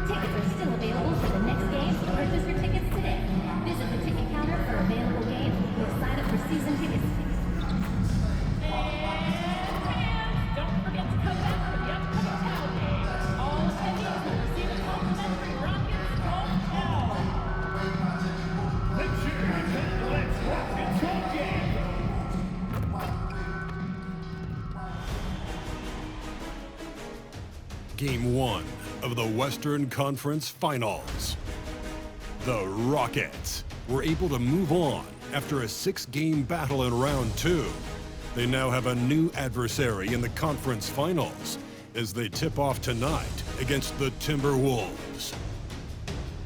Tickets are still available for the next game. Purchase your tickets today. Visit the ticket counter for available games or sign up for season tickets. Don't forget to come back for the upcoming towel game. All attendees will receive a complimentary Rockets golf towel. Let's Rockets golf game. Game 1 of the Western Conference Finals. The Rockets were able to move on after a 6-game battle in round 2. They now have a new adversary in the conference finals as they tip off tonight against the Timberwolves.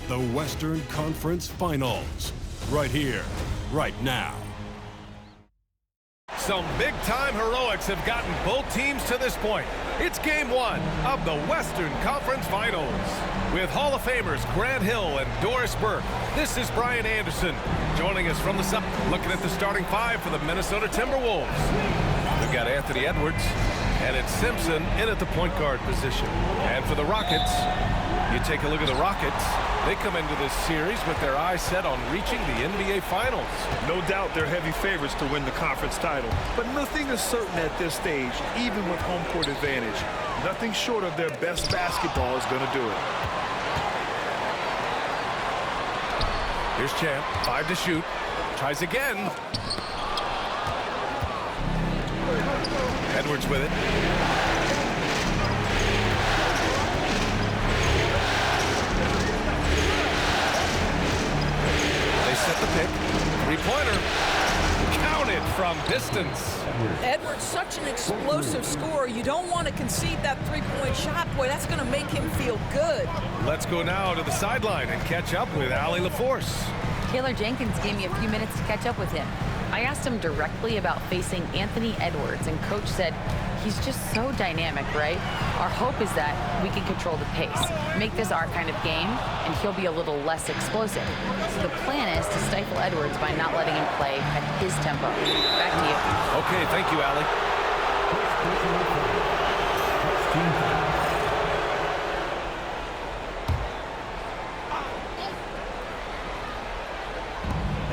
The Western Conference Finals, right here, right now. Some big-time heroics have gotten both teams to this point. It's Game 1 of the Western Conference Finals. With Hall of Famers Grant Hill and Doris Burke, this is Brian Anderson joining us from the sub, looking at the starting 5 for the Minnesota Timberwolves. We've got Anthony Edwards, and it's Simpson in at the point guard position. And for the Rockets, you take a look at the Rockets. They come into this series with their eyes set on reaching the NBA Finals. No doubt they're heavy favorites to win the conference title, but nothing is certain at this stage, even with home court advantage. Nothing short of their best basketball is going to do it. Here's Champ, 5 to shoot, tries again. Edwards with it. They set the pick. Three-pointer. Counted from distance. Edwards, such an explosive scorer. You don't want to concede that three-point shot. Boy, that's going to make him feel good. Let's go now to the sideline and catch up with Allie LaForce. Taylor Jenkins gave me a few minutes to catch up with him. I asked him directly about facing Anthony Edwards, and Coach said, he's just so dynamic, right? Our hope is that we can control the pace, make this our kind of game, and he'll be a little less explosive. So the plan is to stifle Edwards by not letting him play at his tempo. Back to you. Okay, thank you, Allie.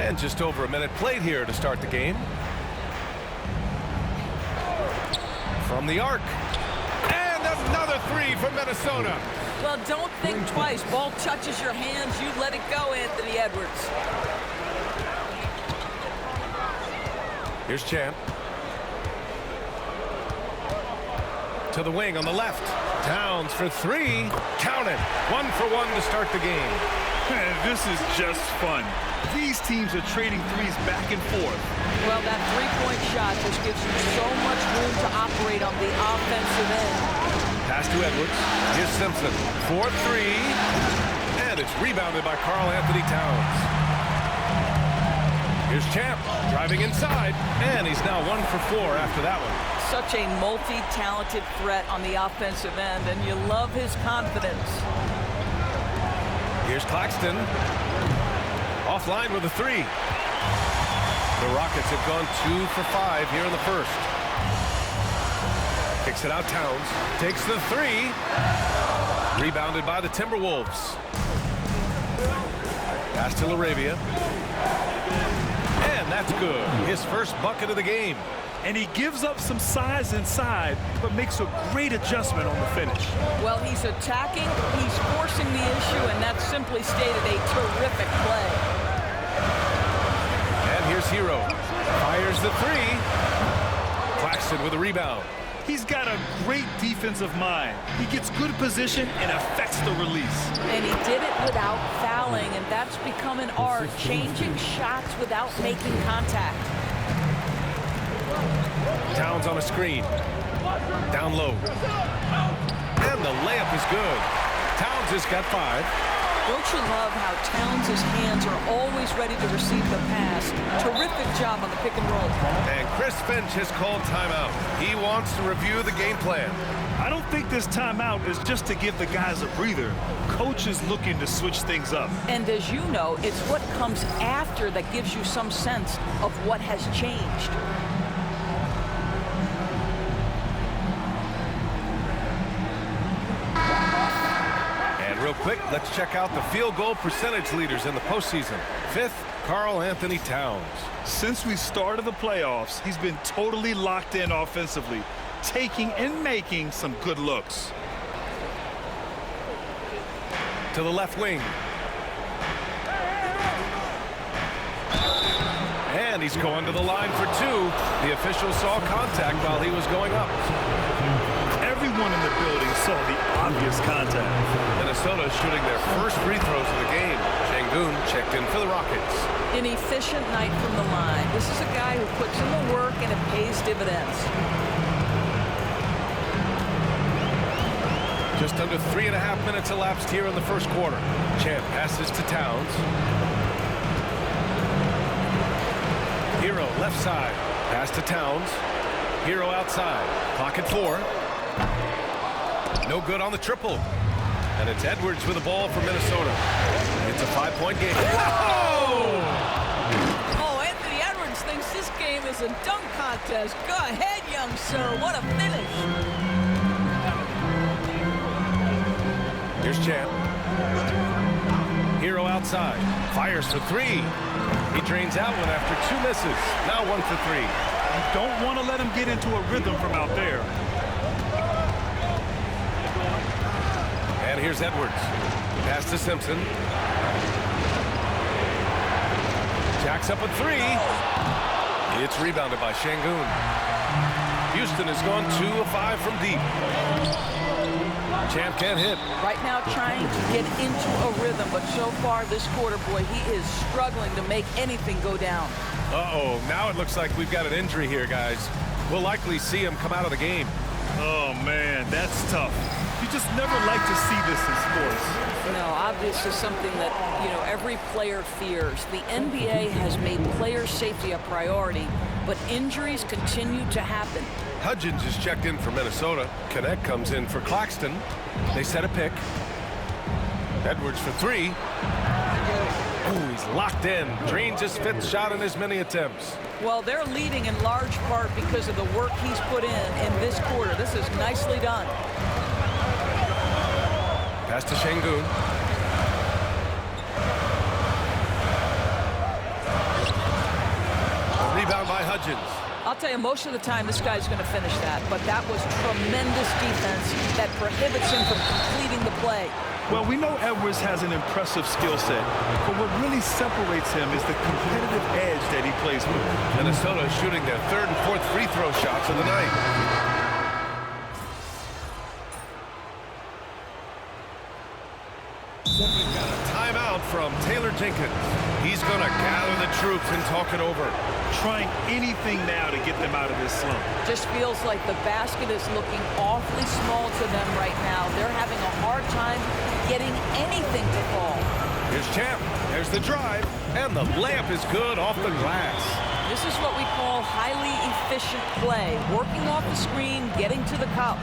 And just over a minute played here to start the game. From the arc. And another three from Minnesota. Well, don't think twice. Ball touches your hands, you let it go, Anthony Edwards. Here's Champ. To the wing on the left. Towns for three. Count it. 1 for 1 to start the game. This is just fun. These teams are trading threes back and forth. Well, that three-point shot just gives you so much room to operate on the offensive end. Pass to Edwards. Here's Simpson. 4-3. And it's rebounded by Karl Anthony Towns. Here's Champ driving inside. And he's now 1 for 4 after that one. Such a multi-talented threat on the offensive end, and you love his confidence. Here's Claxton. Offline with a three. The Rockets have gone 2 for 5 here in the first. Kicks it out, Towns. Takes the three. Rebounded by the Timberwolves. Pass to LaRavia. And that's good. His first bucket of the game. And he gives up some size inside, but makes a great adjustment on the finish. Well, he's attacking, he's forcing the issue, and that's simply stated a terrific play. And here's Hero. Fires the three. Claxton with a rebound. He's got a great defensive mind. He gets good position and affects the release. And he did it without fouling, and that's become an art, changing shots without making contact. Towns on a screen. Down low. And the layup is good. Towns has got 5. Don't you love how Towns' hands are always ready to receive the pass? Terrific job on the pick and roll. And Chris Finch has called timeout. He wants to review the game plan. I don't think this timeout is just to give the guys a breather. Coach is looking to switch things up. And as you know, it's what comes after that gives you some sense of what has changed. And real quick, let's check out the field goal percentage leaders in the postseason. 5th, Karl Anthony Towns. Since we started the playoffs, he's been totally locked in offensively, taking and making some good looks. To the left wing. And he's going to the line for 2. The official saw contact while he was going up. Everyone in the building saw the obvious contact. Minnesota shooting their first free throws of the game. Şengün checked in for the Rockets. An efficient night from the line. This is a guy who puts in the work and it pays dividends. Just under 3.5 minutes elapsed here in the first quarter. Champ passes to Towns. Hero left side. Pass to Towns. Hero outside. Clock at 4. No good on the triple. And it's Edwards with the ball for Minnesota. It's a 5-point game. Whoa! Oh, Anthony Edwards thinks this game is a dunk contest. Go ahead, young sir. What a finish. Here's Champ. Hero outside. Fires for 3. He drains out one after 2 misses. Now 1 for 3. You don't want to let him get into a rhythm from out there. And here's Edwards. Pass to Simpson. Jacks up a 3. It's rebounded by Şengün. Houston has gone 2 of 5 from deep. Champ can't hit. Right now trying to get into a rhythm, but so far this quarter, boy, he is struggling to make anything go down. Uh-oh, now it looks like we've got an injury here, guys. We'll likely see him come out of the game. Oh, man, that's tough. You just never like to see this in sports. No, obviously something that, every player fears. The NBA has made player safety a priority, but injuries continue to happen. Hudgens is checked in for Minnesota. Connect comes in for Claxton. They set a pick. Edwards for 3. Oh, he's locked in. Drains his 5th shot in as many attempts. Well, they're leading in large part because of the work he's put in this quarter. This is nicely done. Pass to Şengün. A rebound by Hudgens. I'll tell you, most of the time this guy's going to finish that, but that was tremendous defense that prohibits him from completing the play. Well, we know Edwards has an impressive skill set, but what really separates him is the competitive edge that he plays with. Minnesota is shooting their 3rd and 4th free throw shots of the night. We've got a timeout from Taylor Jenkins. He's going to gather the troops and talk it over. Trying anything now to get them out of this slump. Just feels like the basket is looking awfully small to them right now. They're having a hard time getting anything to fall. Here's Champ. There's the drive. And the layup is good off the glass. This is what we call highly efficient play. Working off the screen, getting to the cup.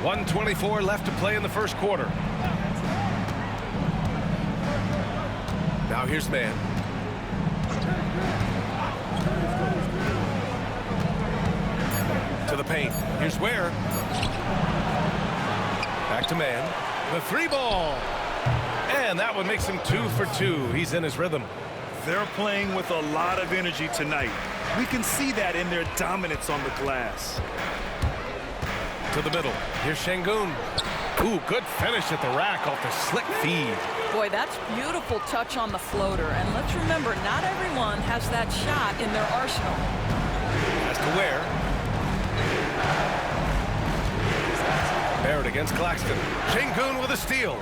1:24 left to play in the first quarter. Now here's man. To the paint. Here's Ware. Back to man. The 3-ball. And that one makes him 2 for 2. He's in his rhythm. They're playing with a lot of energy tonight. We can see that in their dominance on the glass. To the middle. Here's Şengün. Ooh, good finish at the rack off the slick feed. Boy, that's beautiful touch on the floater. And let's remember, not everyone has that shot in their arsenal. Has to Ware. Barrett against Claxton. Şengün with a steal.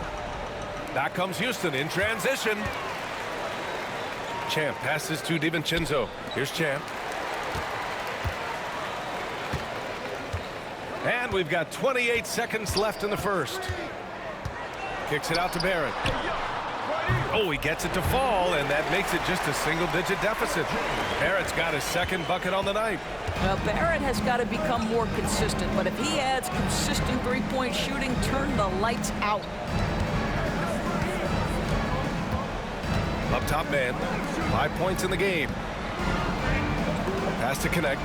Back comes Houston in transition. Champ passes to DiVincenzo. Here's Champ. And we've got 28 seconds left in the first. Kicks it out to Barrett. Oh, he gets it to fall, and that makes it just a single-digit deficit. Barrett's got his second bucket on the night. Well, Barrett has got to become more consistent, but if he adds consistent three-point shooting, turn the lights out. Up top man, 5 points in the game. Pass to connect.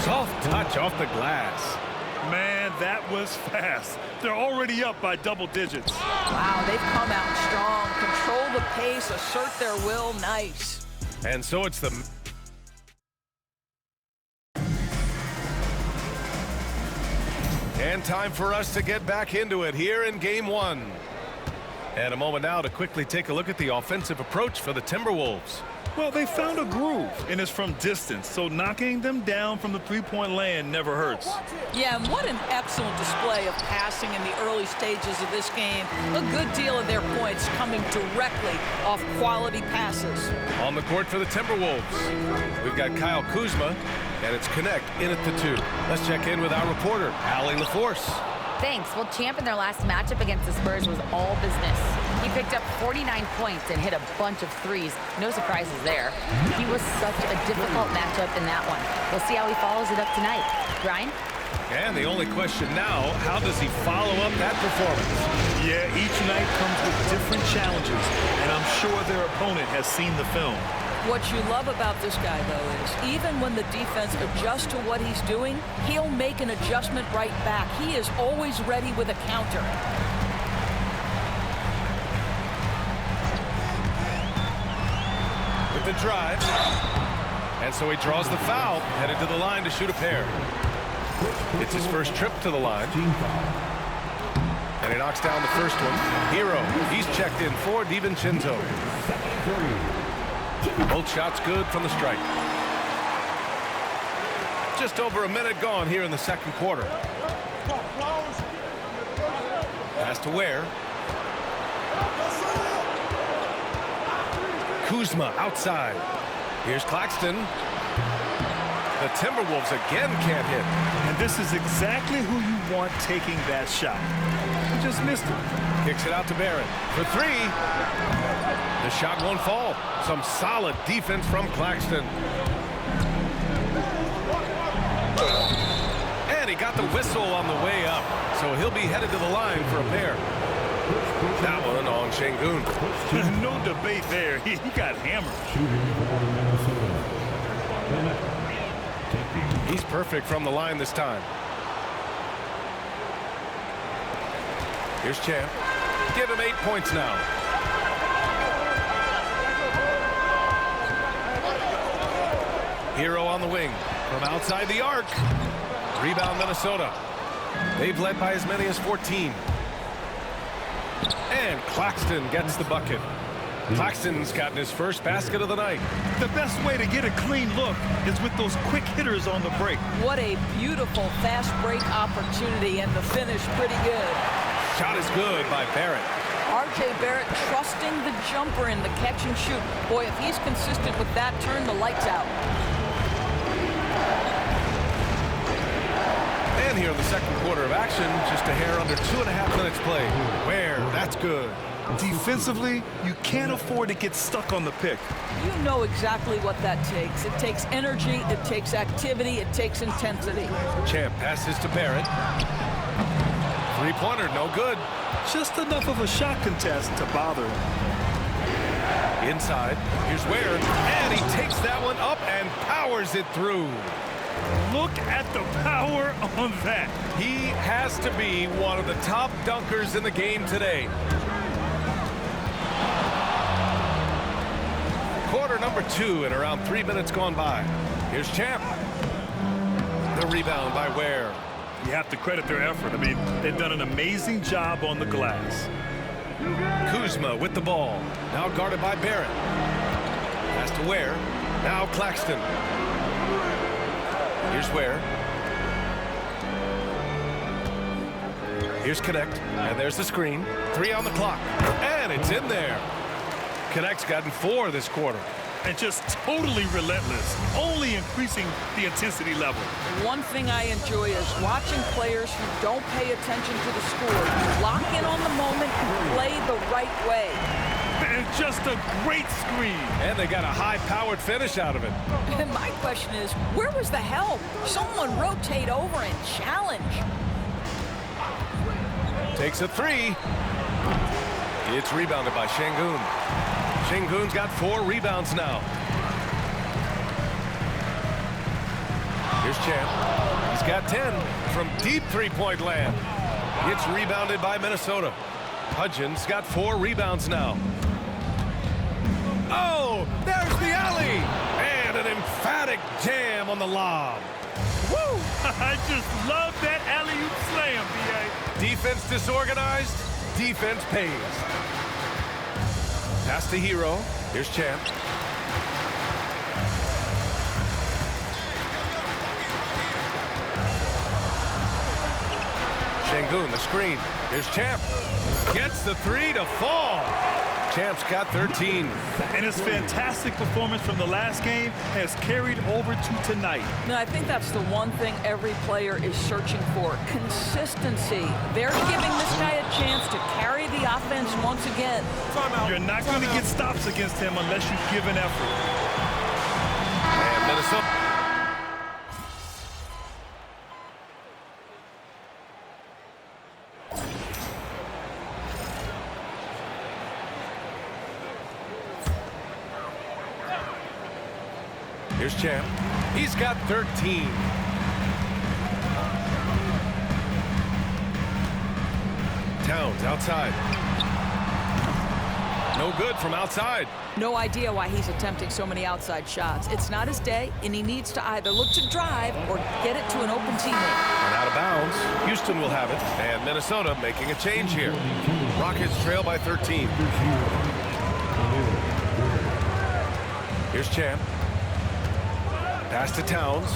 Soft touch off the glass. Man, that was fast. They're already up by double digits. Wow, they've come out strong. Control the pace, assert their will. Nice. And so it's the... And time for us to get back into it here in game one. And a moment now to quickly take a look at the offensive approach for the Timberwolves. Well, they found a groove, and it's from distance, so knocking them down from the three-point land never hurts. Yeah, and what an excellent display of passing in the early stages of this game. A good deal of their points coming directly off quality passes. On the court for the Timberwolves, we've got Kyle Kuzma, and it's Connect in at the 2. Let's check in with our reporter, Allie LaForce. Thanks. Well, Champ in their last matchup against the Spurs was all business. He picked up 49 points and hit a bunch of threes. No surprises there. He was such a difficult matchup in that one. We'll see how he follows it up tonight. Brian? And the only question now, how does he follow up that performance? Yeah, each night comes with different challenges, and I'm sure their opponent has seen the film. What you love about this guy, though, is even when the defense adjusts to what he's doing, he'll make an adjustment right back. He is always ready with a counter. With the drive. And so he draws the foul, headed to the line to shoot a pair. It's his first trip to the line. And he knocks down the first one. Hero, he's checked in for DiVincenzo. Both shots good from the strike. Just over a minute gone here in the second quarter. Pass to Ware. Kuzma outside. Here's Claxton. The Timberwolves again can't hit. And this is exactly who you want taking that shot. He just missed it. Kicks it out to Barrett for three. The shot won't fall. Some solid defense from Claxton. And he got the whistle on the way up. So he'll be headed to the line for a pair. That one on Şengün. No debate there. He got hammered. He's perfect from the line this time. Here's Champ. Give him 8 points now. Hero on the wing from outside the arc. Rebound Minnesota. They've led by as many as 14. And Claxton gets the bucket. Claxton's gotten his first basket of the night. The best way to get a clean look is with those quick hitters on the break. What a beautiful fast break opportunity, and the finish pretty good. Shot is good by Barrett. R.J. Barrett trusting the jumper in the catch and shoot. Boy, if he's consistent with that, turn the lights out. And here in the second quarter of action, just a hair under 2.5 minutes played. Where? That's good. Defensively, you can't afford to get stuck on the pick. You know exactly what that takes. It takes energy, it takes activity, it takes intensity. Champ passes to Barrett. Three-pointer, no good. Just enough of a shot contest to bother him. Inside, here's Ware, and he takes that one up and powers it through. Look at the power on that. He has to be one of the top dunkers in the game today. Quarter number 2 and around 3 minutes gone by. Here's Champ. The rebound by Ware. You have to credit their effort. I mean, they've done an amazing job on the glass. Kuzma with the ball. Now guarded by Barrett. Pass to Ware. Now Claxton. Here's Ware. Here's Connect. And there's the screen. 3 on the clock. And it's in there. Connect's gotten 4 this quarter. and just totally relentless, only increasing the intensity level. One thing I enjoy is watching players who don't pay attention to the score. You lock in on the moment and play the right way. And just a great screen. And they got a high-powered finish out of it. And my question is, where was the help? Someone rotate over and challenge. Takes a three. It's rebounded by Şengün. Şengün's got 4 rebounds now. Here's Champ. He's got 10 from deep three-point land. It's rebounded by Minnesota. Hudgens got 4 rebounds now. Oh, there's the alley. And an emphatic jam on the lob. Woo! I just love that alley-oop slam, B.A. Defense disorganized, defense pays. Pass to Hero. Here's Champ. Şengün, the screen. Here's Champ. Gets the 3 to fall. Champ's got 13. And his fantastic performance from the last game has carried over to tonight. Now, I think that's the one thing every player is searching for, consistency. They're giving this guy a chance to carry the offense once again. You're not going to get stops against him unless you give an effort. And Minnesota. Here's Champ. He's got 13. Towns outside. No good from outside. No idea why he's attempting so many outside shots. It's not his day, and he needs to either look to drive or get it to an open teammate. And out of bounds. Houston will have it. And Minnesota making a change here. Rockets trail by 13. Here's Champ. Pass to Towns.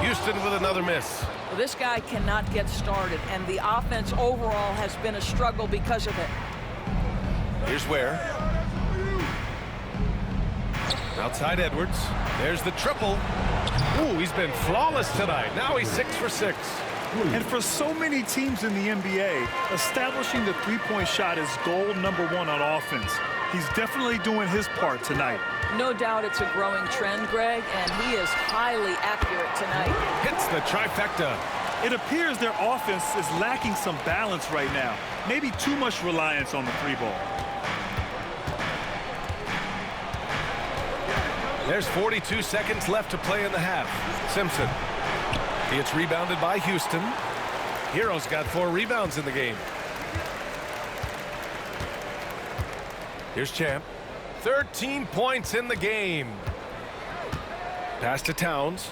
Houston with another miss. Well, this guy cannot get started, and the offense overall has been a struggle because of it. Here's Ware. Outside Edwards. There's the triple. Ooh, he's been flawless tonight. Now he's 6 for 6. And for so many teams in the NBA, establishing the three-point shot is goal number 1 on offense. He's definitely doing his part tonight. No doubt it's a growing trend, Greg, and he is highly accurate tonight. Hits the trifecta. It appears their offense is lacking some balance right now. Maybe too much reliance on the three ball. There's 42 seconds left to play in the half. Simpson. It's rebounded by Houston. Hero's got 4 rebounds in the game. Here's Champ. 13 points in the game. Pass to Towns.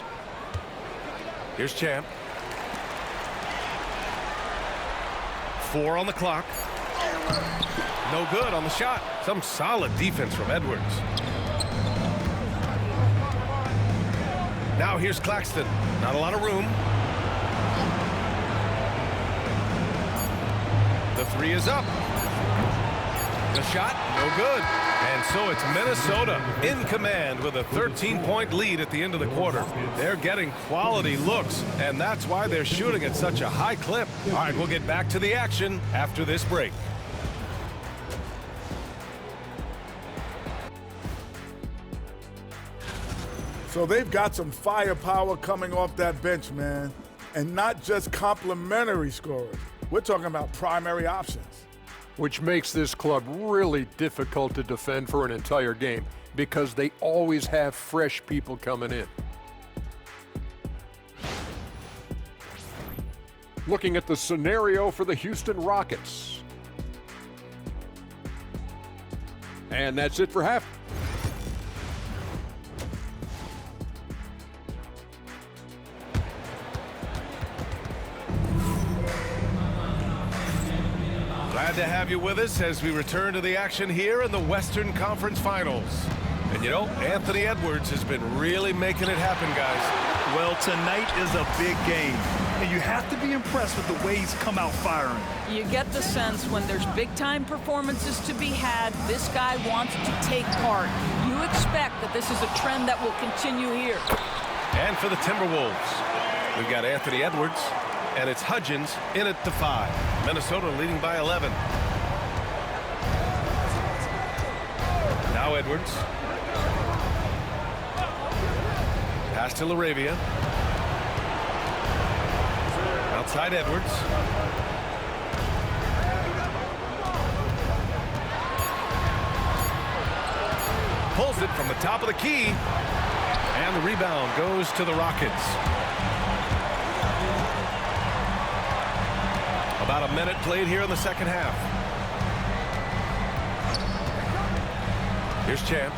Here's Champ. 4 on the clock. No good on the shot. Some solid defense from Edwards. Now here's Claxton. Not a lot of room. The 3 is up. The shot, no good. And so it's Minnesota in command with a 13-point lead at the end of the quarter. They're getting quality looks, and that's why they're shooting at such a high clip. All right, we'll get back to the action after this break. So they've got some firepower coming off that bench, man. And not just complimentary scorers. We're talking about primary options. Which makes this club really difficult to defend for an entire game because they always have fresh people coming in. Looking at the scenario for the Houston Rockets. And that's it for half. Glad to have you with us as we return to the action here in the Western Conference Finals. And you know, Anthony Edwards has been really making it happen, guys. Well, tonight is a big game, and you have to be impressed with the way he's come out firing. You get the sense when there's big-time performances to be had, this guy wants to take part. You expect that this is a trend that will continue here. And for the Timberwolves, we've got Anthony Edwards, and it's Hudgens in at the 5. Minnesota leading by 11. Now Edwards. Pass to LaRavia. Outside Edwards. Pulls it from the top of the key. And the rebound goes to the Rockets. About a minute played here in the second half. Here's Champ.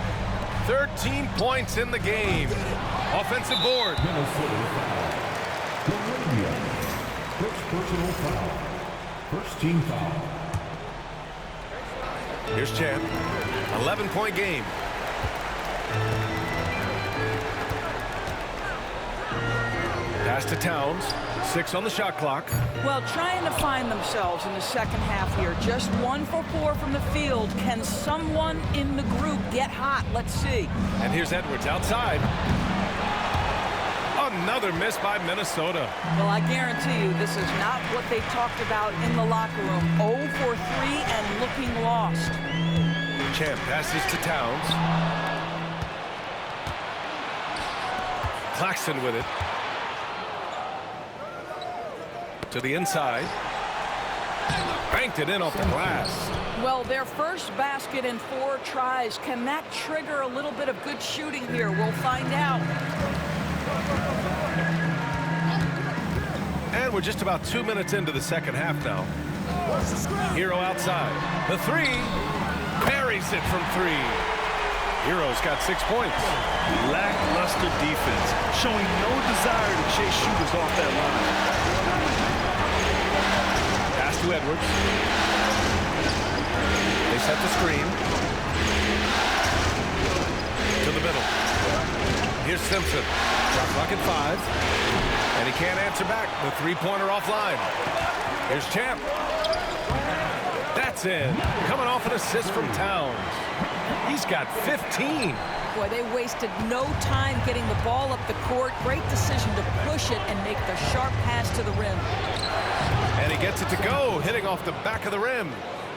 13 points in the game. Offensive board. First personal foul. First team foul. Here's Champ. 11-point game. Pass to Towns. 6 on the shot clock. Well, trying to find themselves in the second half here. Just 1 for 4 from the field. Can someone in the group get hot? Let's see. And here's Edwards outside. Another miss by Minnesota. Well, I guarantee you this is not what they talked about in the locker room. 0 for 3 and looking lost. Champ passes to Towns. Claxton with it. To the inside. Banked it in off the glass. Well, their first basket in 4 tries. Can that trigger a little bit of good shooting here? We'll find out. And we're just about 2 minutes into the second half now. Hero outside. The 3. Buries it from 3. Hero's got 6 points. Lackluster defense, showing no desire to chase shooters off that line. Pass to Edwards. They set the screen. To the middle. Here's Simpson. Shot clock at 5. And he can't answer back. The three-pointer offline. Here's Champ. That's in. Coming off an assist from Towns. He's got 15. Boy, they wasted no time getting the ball up the court. Great decision to push it and make the sharp pass to the rim. And he gets it to go, hitting off the back of the rim.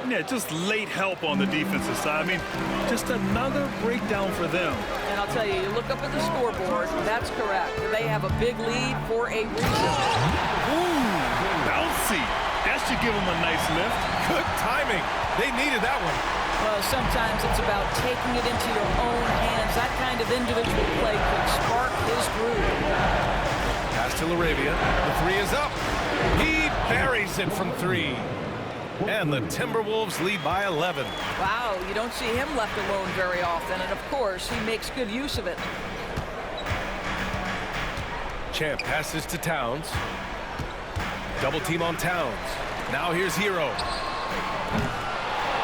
Yeah, just late help on the defensive side. I mean, just another breakdown for them. And I'll tell you, you look up at the scoreboard, that's correct. They have a big lead for a reason. Ooh, bouncy. That should give them a nice lift. Good timing. They needed that one. Well, sometimes it's about taking it into your own hands. That kind of individual play could spark his groove. Pass to LaRavia. The 3 is up. He buries it from 3. And the Timberwolves lead by 11. Wow, you don't see him left alone very often, and of course, he makes good use of it. Champ passes to Towns. Double team on Towns. Now here's Hero.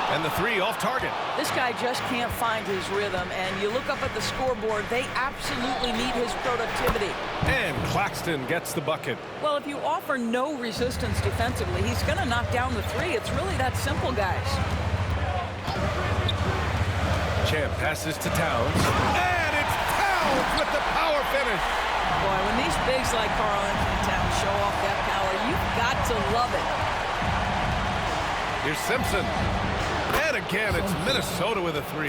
And the 3 off target. This guy just can't find his rhythm, and you look up at the scoreboard, they absolutely need his productivity. And Claxton gets the bucket. Well, if you offer no resistance defensively, he's going to knock down the 3. It's really that simple, guys. Champ passes to Towns. And it's Towns with the power finish. Boy, when these bigs like Karl Anthony Towns show off that power, you've got to love it. Here's Simpson. And again, it's Minnesota with a 3.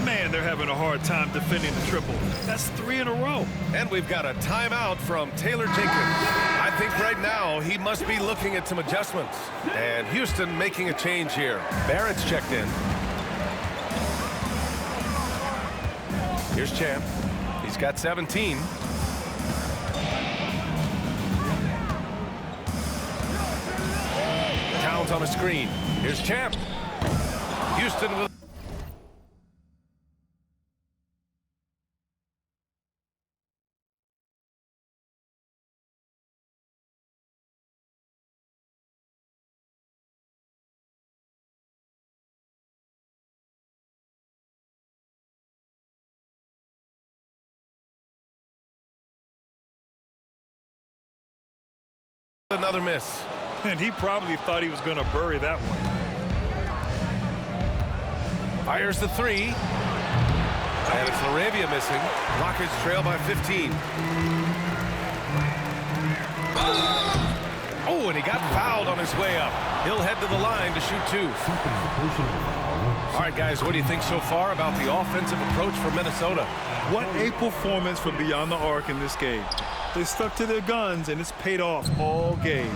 Man, they're having a hard time defending the triple. That's 3 in a row. And we've got a timeout from Taylor Jenkins. I think right now he must be looking at some adjustments. And Houston making a change here. Barrett's checked in. Here's Champ. He's got 17. Towns on a screen. Here's Champ. Houston with Another miss. And he probably thought he was going to bury that one. Fires the three. And it's Laravia missing. Rockets trail by 15. Oh, and he got fouled on his way up. He'll head to the line to shoot two. All right, guys, what do you think so far about the offensive approach for Minnesota? What a performance from beyond the arc in this game. They stuck to their guns, and it's paid off all game.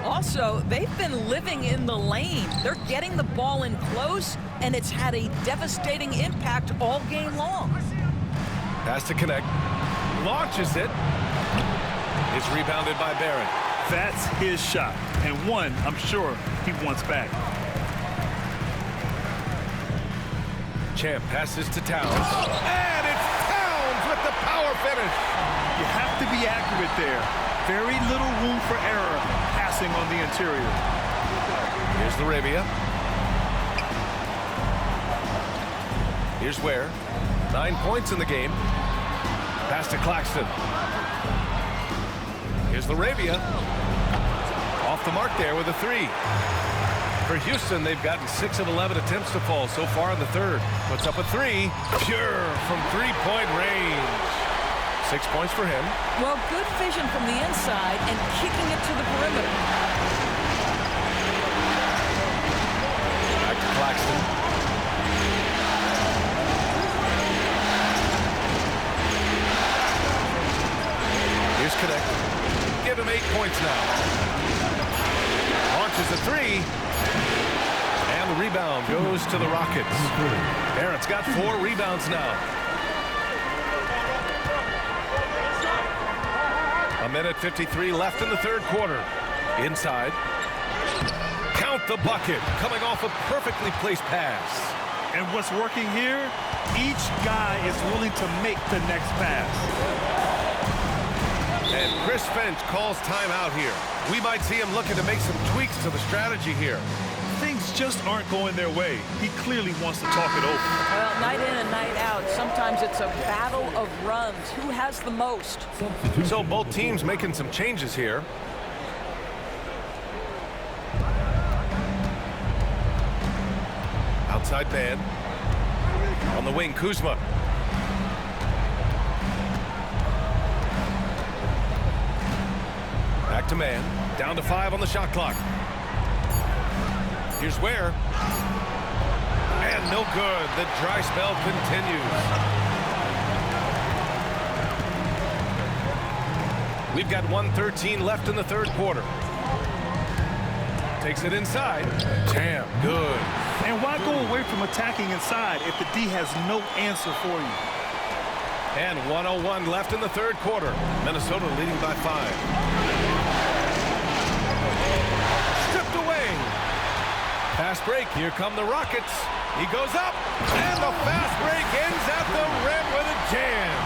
Also, they've been living in the lane. They're getting the ball in close, and it's had a devastating impact all game long. Has to connect. Launches it. It's rebounded by Barrett. That's his shot, and one I'm sure he wants back. Champ passes to Towns. And it's Towns with the power finish. You have to be accurate there. Very little room for error passing on the interior. Here's Laravia. Here's Ware. 9 points in the game. Pass to Claxton. Here's Laravia. Off the mark there with a three. For Houston, they've gotten 6 of 11 attempts to fall so far in the third. Puts up a three. Pure from three-point range. 6 points for him. Well, good vision from the inside and kicking it to the perimeter. Back to Claxton. Here's Connect. Give him 8 points now. Launches a three. And the rebound goes to the Rockets. Barrett's got 4 rebounds now. A minute 53 left in the third quarter. Inside. Count the bucket. Coming off a perfectly placed pass. And what's working here? Each guy is willing to make the next pass. And Chris Finch calls timeout here. We might see him looking to make some tweaks to the strategy here. Things just aren't going their way. He clearly wants to talk it over. Well, night in and night out, sometimes it's a battle of runs. Who has the most? So both teams making some changes here. Outside man. On the wing, Kuzma. Back to man. Down to 5 on the shot clock. Here's Ware. And no good. The dry spell continues. We've got 1:13 left in the third quarter. Takes it inside. Damn, good. And why go away from attacking inside if the D has no answer for you? And 1:01 left in the third quarter. Minnesota leading by 5. Stripped away. Fast break. Here come the Rockets. He goes up. And the fast break ends at the rim with a jam.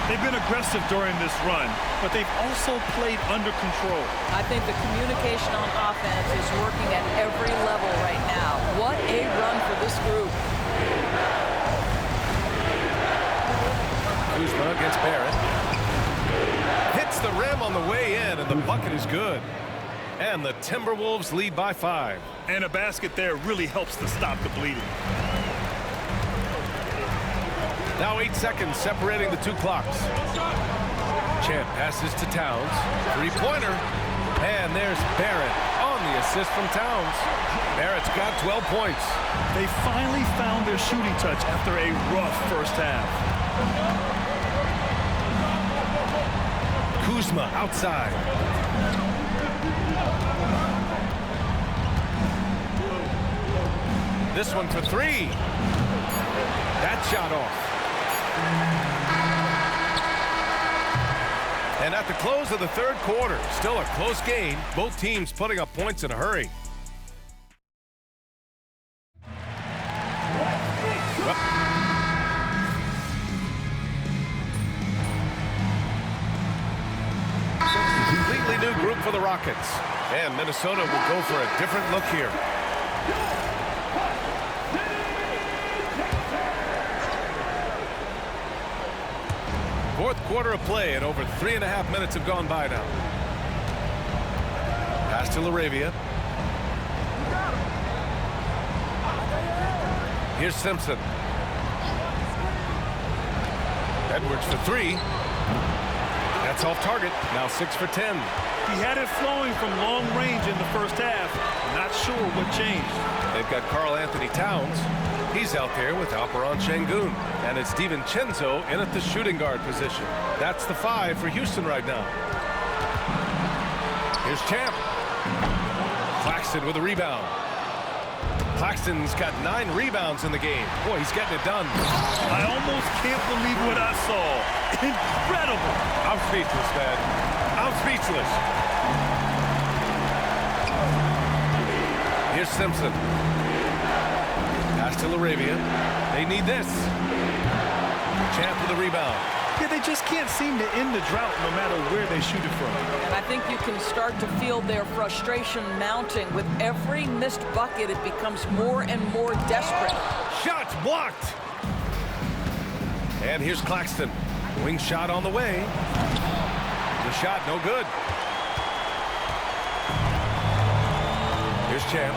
They've been aggressive during this run, but they've also played under control. I think the communication on offense is working at every level right now. What a run for this group. Kuzma against Barrett. Hits the rim on the way in, and the bucket is good. And the Timberwolves lead by 5. And a basket there really helps to stop the bleeding. Now 8 seconds separating the two clocks. Champ passes to Towns. Three-pointer. And there's Barrett on the assist from Towns. Barrett's got 12 points. They finally found their shooting touch after a rough first half. Kuzma outside. This one for 3. That shot off. And at the close of the third quarter, still a close game. Both teams putting up points in a hurry. Completely new group for the Rockets. And Minnesota will go for a different look here. Fourth quarter of play, and over 3.5 minutes have gone by now. Pass to Laravia. Here's Simpson. Edwards for three. That's off target. Now 6 for 10. He had it flowing from long range in the first half. Not sure what changed. They've got Karl Anthony Towns. He's out there with Alperon Şengün. And it's DiVincenzo in at the shooting guard position. That's the 5 for Houston right now. Here's Champ. Claxton with a rebound. Claxton's got 9 rebounds in the game. Boy, he's getting it done. I almost can't believe what I saw. Incredible. I'm speechless, man. I'm speechless. Here's Simpson. Pass to Laravia. They need this. Champ with the rebound. Yeah, they just can't seem to end the drought no matter where they shoot it from. And I think you can start to feel their frustration mounting. With every missed bucket, it becomes more and more desperate. Shots blocked. And here's Claxton. Wing shot on the way. The shot no good. Here's Champ.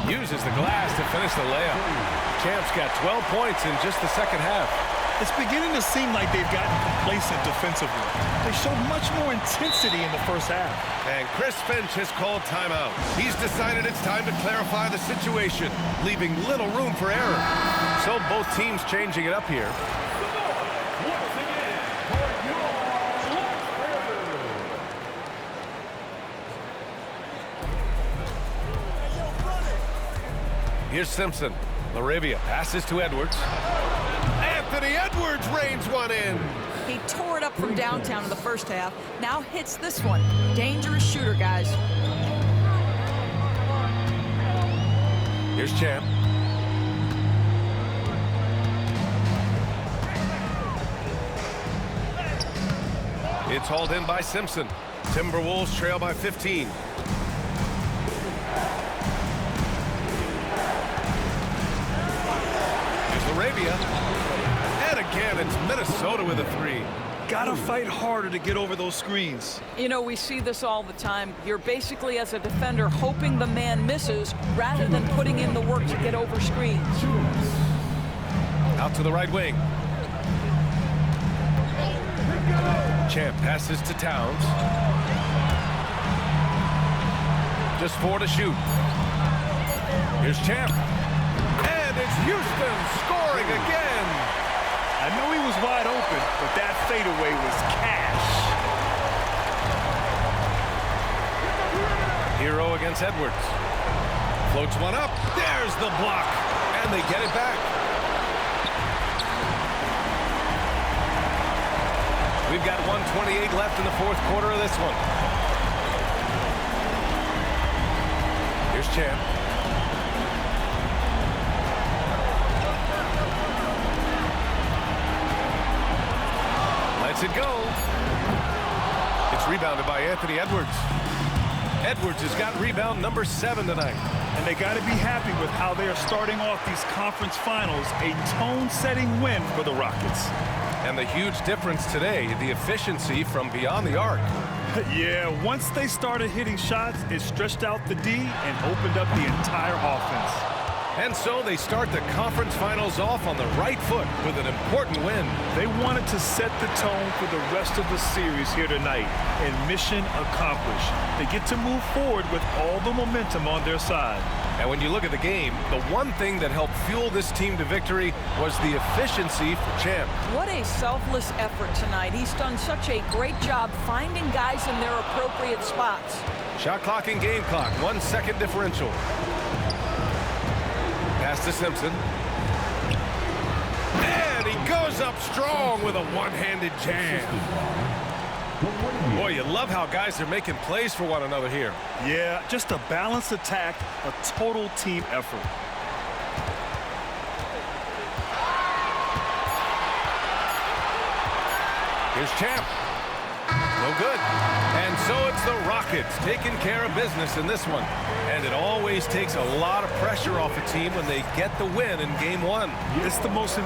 Uses the glass to finish the layup. Champ's got 12 points in just the second half. It's beginning to seem like they've gotten complacent defensively. They showed much more intensity in the first half. And Chris Finch has called timeout. He's decided it's time to clarify the situation, leaving little room for error. So both teams changing it up here. Here's Simpson. Laravia passes to Edwards. Anthony Edwards reins one in. He tore it up from downtown in the first half. Now hits this one. Dangerous shooter, guys. Here's Champ. It's hauled in by Simpson. Timberwolves trail by 15. Arabia. And again, it's Minnesota with a 3. Gotta fight harder to get over those screens. You know, we see this all the time. You're basically, as a defender, hoping the man misses rather than putting in the work to get over screens. Out to the right wing. Champ passes to Towns. Just 4 to shoot. Here's Champ. And it's Houston scoring again. I knew he was wide open, but that fadeaway was cash. Hero against Edwards. Floats one up. There's the block. And they get it back. We've got 1:28 left in the fourth quarter of this one. Here's Champ. Lets it go. It's rebounded by Anthony Edwards. Edwards has got rebound number 7 tonight. And they got to be happy with how they are starting off these conference finals. A tone-setting win for the Rockets. And the huge difference today, the efficiency from beyond the arc. Yeah, once they started hitting shots, it stretched out the D and opened up the entire offense. And so they start the conference finals off on the right foot with an important win. They wanted to set the tone for the rest of the series here tonight, and mission accomplished. They get to move forward with all the momentum on their side. And when you look at the game, the one thing that helped fuel this team to victory was the efficiency for Champ. What a selfless effort tonight. He's done such a great job finding guys in their appropriate spots. Shot clock and game clock, 1 second differential. Pass to Simpson. And he goes up strong with a one-handed jam. Boy, you love how guys are making plays for one another here. Yeah, just a balanced attack, a total team effort. Here's Champ. No good. And so it's the Rockets taking care of business in this one. And it always takes a lot of pressure off a team when they get the win in game one. It's the most